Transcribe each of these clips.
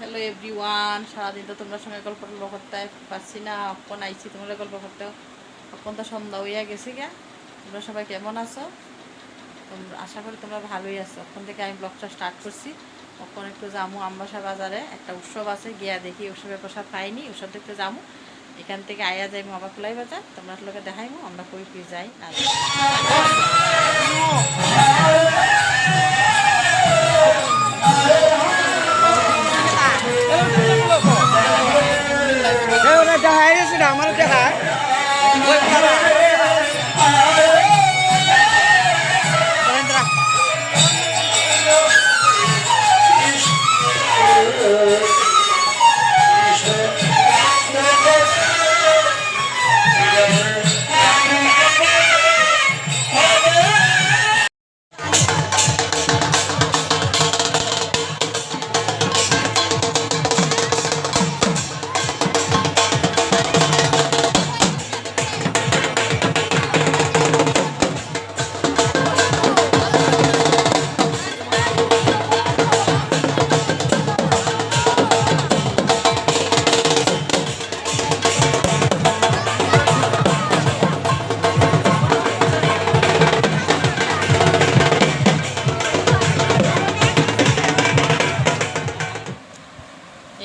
Hello everyone, সারাদিন তো তোমরা সঙ্গে গল্প করতে পারছি না। অক্ষণ আইছি তোমরা গল্প করতে, অক্ষণ তো সন্ধ্যা হইয়া গেছি গা। তোমরা সবাই কেমন আছো? তোমরা আশা করি তোমরা ভালোই আছো। অক্ষণ থেকে আমি ব্লগটা স্টার্ট করছি। অক্ষণ একটু যামু আমবাসা বাজারে, একটা উৎসব আছে, গিয়া দেখি উৎসবের প্রসাদ পাইনি, উৎসব দেখতে যামু। এখান থেকে আয়া যাইমু আবার খোলাই বাজার, তোমরা লোকে দেখাইমু আমরা কই কই যাই না। আমার দেখা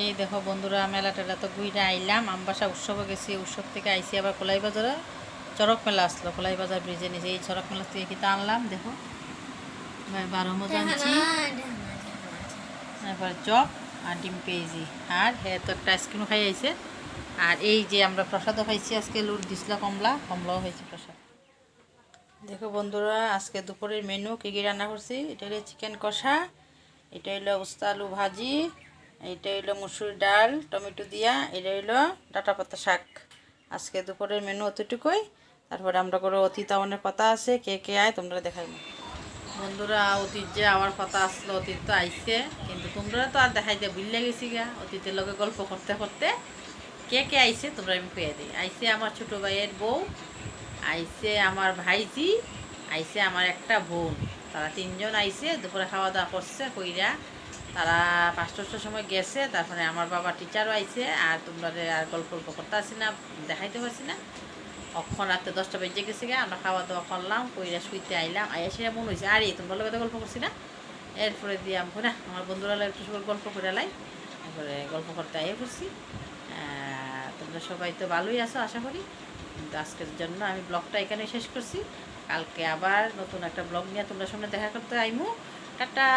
এই দেখো বন্ধুরা, মেলা টেলা তো ঘুরে আইলাম, আমবাসা উৎসবে গেছি, উৎসব থেকে আইসি আবার কোলাই বাজারে চড়ক মেলা আসলো, কোলাই বাজার ব্রিজে নিচে। এই চড়ক মেলা থেকে কিতা আনলাম দেখো, 12 মজা আনছি, তারপর চপ আর ডিম পেয়েছি, আর হ্যাঁ তো একটা আইসক্রিমও খাই আইছে। আর এই যে আমরা প্রসাদও খাইছি আজকে, লুট দিছিল কমলাও হয়েছে প্রসাদ। দেখো বন্ধুরা, আজকে দুপুরের মেনু কী কী রান্না করছি। এটা হলো চিকেন কষা, এটা হলো উস্তা আলু ভাজি, এইটা হইলো মুসুর ডাল টমেটো দিয়া, এটা হইলো ডাঁটা পাতা শাক। আজকে দুপুরের মেনু অতটুকুই। তারপরে আমরা করে অতীত আওয়ানের পাতা আছে, কে কে আয় তোমরা দেখাইব। বন্ধুরা, অতীত যে আমার পাতা আসলো, অতীত তো আইসে, কিন্তু তোমরা তো আর দেখাইতে ভুলে গেছি গা। অতীতের লগে গল্প করতে করতে কে কে আইসে তোমরা আমি পেয়ে দিই। আইসে আমার ছোটো ভাইয়ের বউ, আইসে আমার ভাইজি, আইসে আমার একটা বোন। তারা 3 জন আইসে, দুপুরে খাওয়া দাওয়া করছে কইরা তারা 5টার সময় গেছে। তারপরে আমার বাবা টিচারও আইছে। আর তোমরা আর গল্প করতে আসি না, দেখাইতে পারছি না। অক্ষণ রাতে 10টা বেজে গেছে গে, আমরা খাওয়া দাওয়া করলাম, কইরা শুইতে আইলাম। আইয়া সেটা মনে হয়েছে আরে তোমরা লোক গল্প করছি না। এরপরে দিয়ে আমি না আমার বন্ধুরা একটু সবাই গল্প করে লাই, এরপরে গল্প করতে আইয়া করছি। তোমরা সবাই তো ভালোই আছো আশা করি। কিন্তু আজকের জন্য আমি ব্লগটা এখানে শেষ করছি। কালকে আবার নতুন একটা ব্লগ নিয়ে তোমরা সঙ্গে দেখা করতে আইমু। টাটা।